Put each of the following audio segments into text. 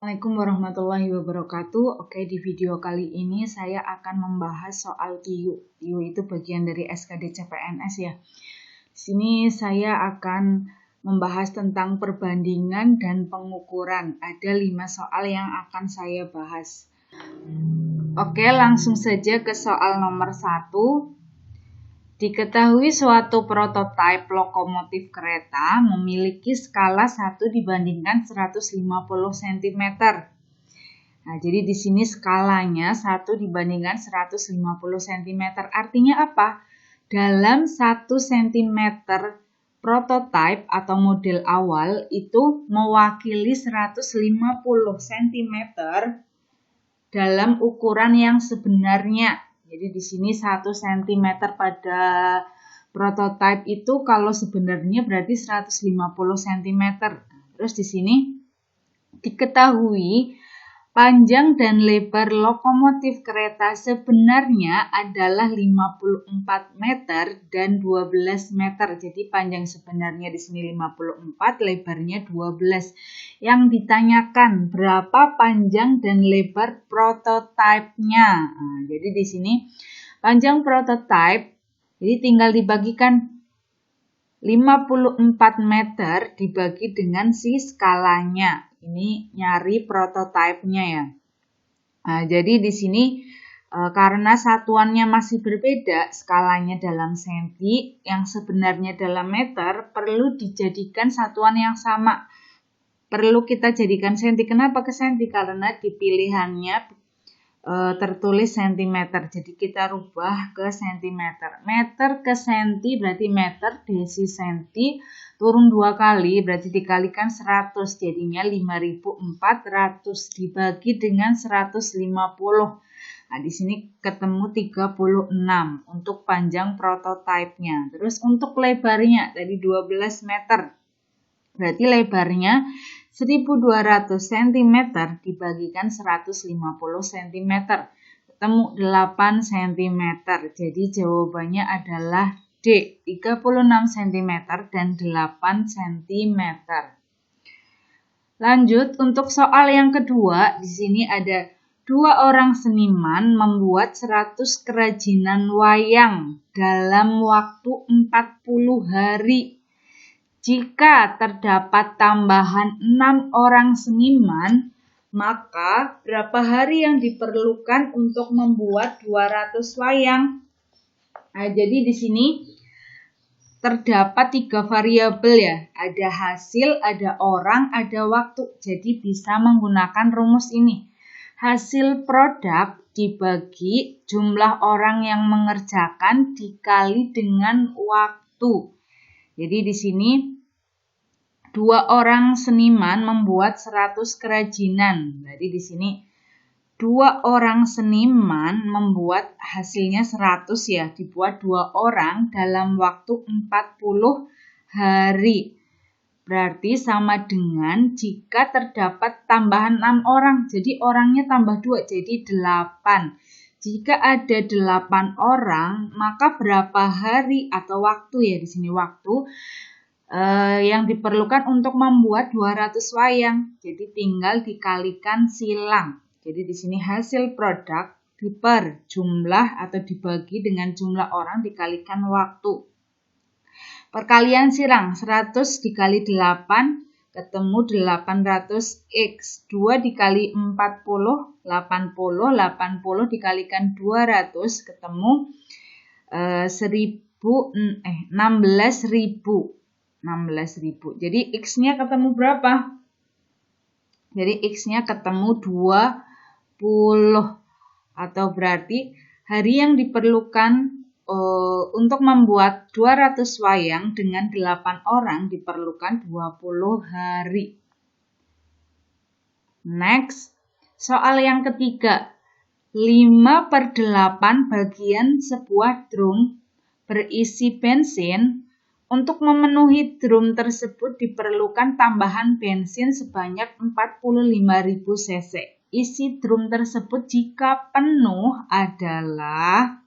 Assalamualaikum warahmatullahi wabarakatuh. Oke, di video kali ini saya akan membahas soal TIU. TIU itu bagian dari SKD CPNS ya. Di sini saya akan membahas tentang perbandingan dan pengukuran. Ada 5 soal yang akan saya bahas. Oke, langsung saja ke soal nomor 1. Diketahui suatu prototipe lokomotif kereta memiliki skala 1 dibandingkan 150 cm. Nah, jadi di sini skalanya 1 dibandingkan 150 cm. Artinya apa? Dalam 1 cm prototipe atau model awal itu mewakili 150 cm dalam ukuran yang sebenarnya. Jadi di sini 1 cm pada prototipe itu kalau sebenarnya berarti 150 cm. Terus di sini diketahui panjang dan lebar lokomotif kereta sebenarnya adalah 54 meter dan 12 meter. Jadi panjang sebenarnya di sini 54, lebarnya 12. Yang ditanyakan berapa panjang dan lebar prototipenya. Nah, jadi di sini panjang prototipe, jadi tinggal dibagikan 54 meter dibagi dengan si skalanya. Ini nyari prototipenya ya. Nah, jadi di sini karena satuannya masih berbeda, skalanya dalam senti, yang sebenarnya dalam meter, perlu dijadikan satuan yang sama. Perlu kita jadikan senti. Kenapa ke senti? Karena di pilihannya tertulis sentimeter. Jadi kita rubah ke sentimeter. Meter ke senti berarti meter, desi senti, turun 2 kali berarti dikalikan 100. Jadinya 5.400 dibagi dengan 150. Nah, di sini ketemu 36 untuk panjang prototipenya. Terus untuk lebarnya tadi 12 meter. Berarti lebarnya 1200 cm dibagikan 150 cm. Ketemu 8 cm. Jadi jawabannya adalah D, 36 cm dan 8 cm. Lanjut untuk soal yang kedua, di sini ada 2 orang seniman membuat 100 kerajinan wayang dalam waktu 40 hari. Jika terdapat tambahan 6 orang seniman, maka berapa hari yang diperlukan untuk membuat 200 wayang? Nah, jadi di sini terdapat 3 variabel ya. Ada hasil, ada orang, ada waktu. Jadi bisa menggunakan rumus ini. Hasil produk dibagi jumlah orang yang mengerjakan dikali dengan waktu. Jadi di sini 2 orang seniman membuat 100 kerajinan. Jadi di sini 2 orang seniman membuat hasilnya 100 ya, dibuat 2 orang dalam waktu 40 hari. Berarti sama dengan jika terdapat tambahan 6 orang. Jadi orangnya tambah 2 jadi 8. Jika ada 8 orang, maka berapa hari atau waktu ya, di sini waktu yang diperlukan untuk membuat 200 wayang. Jadi tinggal dikalikan silang. Jadi di sini hasil produk diper jumlah atau dibagi dengan jumlah orang dikalikan waktu. Perkalian silang 100 dikali 8 ketemu 800x. 2 dikali 40 80, 80 dikalikan 200 ketemu 16.000. Jadi X-nya ketemu berapa? Jadi X-nya ketemu 20. Atau berarti hari yang diperlukan untuk membuat 200 wayang dengan 8 orang diperlukan 20 hari. Next, soal yang ketiga. 5/8 bagian sebuah drum berisi bensin. Untuk memenuhi drum tersebut diperlukan tambahan bensin sebanyak 45.000 cc. Isi drum tersebut jika penuh adalah,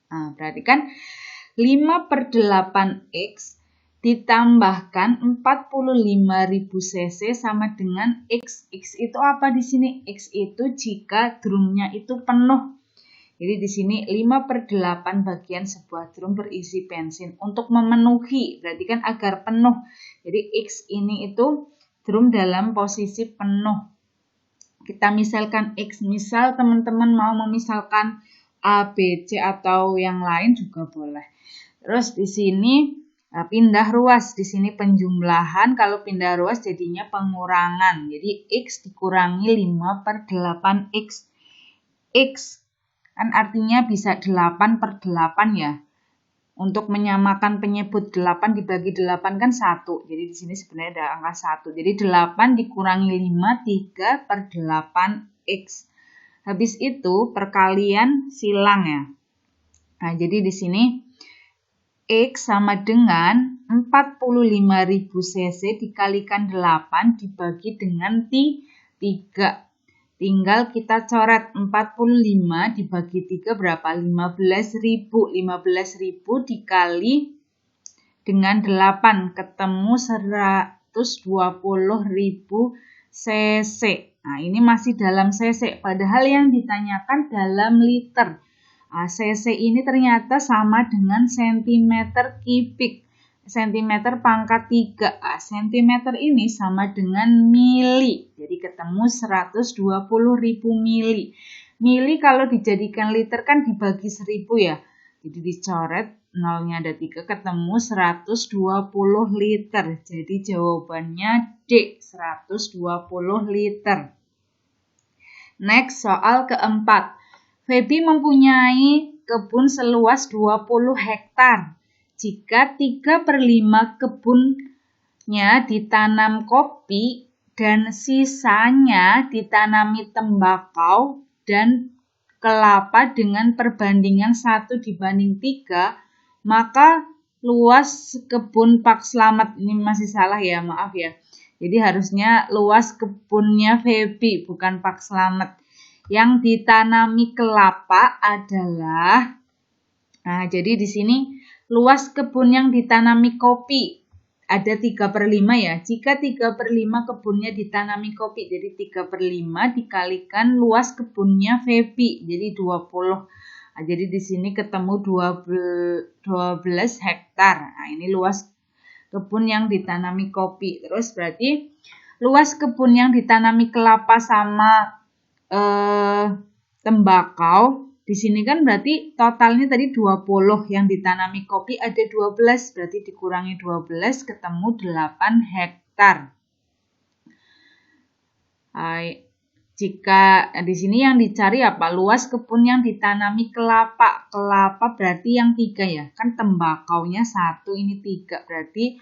nah berarti kan 5/8X ditambahkan 45.000 cc sama dengan X. X itu apa di sini? X itu jika drumnya itu penuh. Jadi di sini 5/8 bagian sebuah drum berisi bensin. Untuk memenuhi, berarti kan agar penuh. Jadi X ini itu drum dalam posisi penuh. Kita misalkan X, misal teman-teman mau memisalkan A, B, C atau yang lain juga boleh. Terus di sini pindah ruas, di sini penjumlahan, kalau pindah ruas jadinya pengurangan. Jadi X dikurangi 5/8 X. X kan artinya bisa 8/8 ya. Untuk menyamakan penyebut 8 dibagi 8 kan 1. Jadi di sini sebenarnya ada angka 1. Jadi 8 dikurangi 5, 3/8 X. Habis itu perkalian silang ya. Nah, jadi di sini X sama dengan 45.000 cc dikalikan 8 dibagi dengan 3. Tinggal kita coret 45 dibagi 3 berapa? 15.000. 15.000 dikali dengan 8 ketemu 120.000 cc. Nah, ini masih dalam cc. Padahal yang ditanyakan dalam liter. cc ini ternyata sama dengan sentimeter kubik. Sentimeter pangkat 3. Sentimeter ini sama dengan mili. Jadi ketemu 120.000 mili. Mili kalau dijadikan liter kan dibagi 1000 ya. Jadi dicoret, nolnya ada 3, ketemu 120 liter. Jadi jawabannya D, 120 liter. Next, soal keempat. Feby mempunyai kebun seluas 20 hektar. Jika 3/5 kebunnya ditanam kopi dan sisanya ditanami tembakau dan kelapa dengan perbandingan 1:3, maka luas kebun Pak Slamet, ini masih salah ya, maaf ya. Jadi harusnya luas kebunnya Feby, bukan Pak Slamet. Yang ditanami kelapa adalah, nah jadi di sini luas kebun yang ditanami kopi ada 3/5 ya. Jika 3/5 kebunnya ditanami kopi, jadi 3/5 dikalikan luas kebunnya Feby, jadi 20. Nah, jadi di sini ketemu 12 hektar. Nah, ini luas kebun yang ditanami kopi. Terus berarti luas kebun yang ditanami kelapa sama tembakau, di sini kan berarti totalnya tadi 20, yang ditanami kopi ada 12, berarti dikurangi 12 ketemu 8 hektar. Jika di sini yang dicari apa? Luas kebun yang ditanami kelapa. Kelapa berarti yang 3 ya. Kan tembakaunya 1, ini 3. Berarti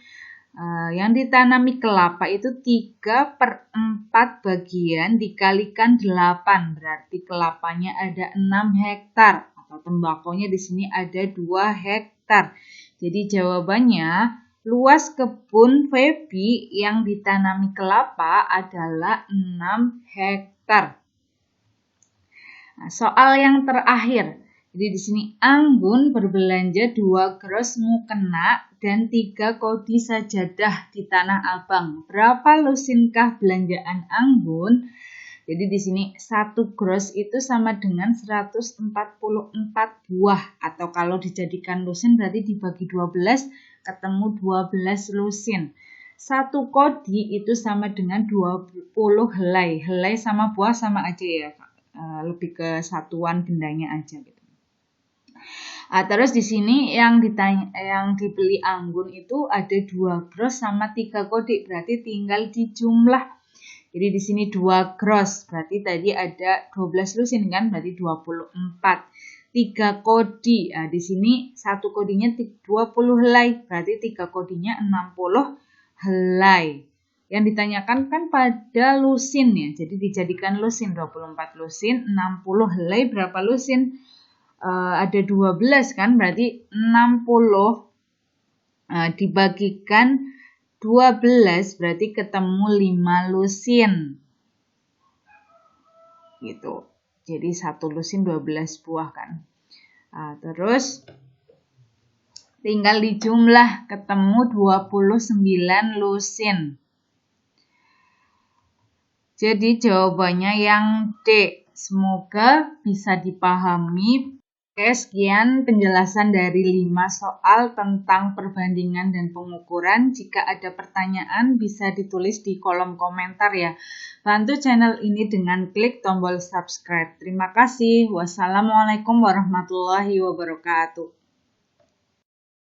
yang ditanami kelapa itu 3/4 bagian dikalikan 8. Berarti kelapanya ada 6 hektar. Atau tembakaunya di sini ada 2 hektar. Jadi jawabannya luas kebun Feby yang ditanami kelapa adalah 6 hektar. Nah, soal yang terakhir. Jadi di sini Anggun berbelanja 2 gros mukena dan 3 kodi sajadah di Tanah Abang. Berapa lusinkah belanjaan Anggun? Jadi di sini 1 gros itu sama dengan 144 buah. Atau kalau dijadikan lusin berarti dibagi 12 ketemu 12 lusin. 1 kodi itu sama dengan 20 helai. Helai sama buah sama aja ya. Lebih ke satuan bendanya aja gitu. Terus di sini yang dibeli Anggun itu ada 2 gros sama 3 kodi, berarti tinggal dijumlah. Jadi di sini 2 gros, berarti tadi ada 12 lusin kan, berarti 24. 3 kodi, di sini 1 kodinya 20 helai, berarti 3 kodinya 60 helai. Yang ditanyakan kan pada lusin ya, jadi dijadikan lusin 24 lusin, 60 helai berapa lusin? Ada 12 kan, berarti 60 dibagikan 12 berarti ketemu 5 lusin. Gitu. Jadi 1 lusin 12 buah kan. Terus Tinggal dijumlah, ketemu 29 lusin. Jadi jawabannya yang D. Semoga bisa dipahami. Oke, sekian penjelasan dari 5 soal tentang perbandingan dan pengukuran. Jika ada pertanyaan bisa ditulis di kolom komentar ya. Bantu channel ini dengan klik tombol subscribe. Terima kasih. Wassalamualaikum warahmatullahi wabarakatuh.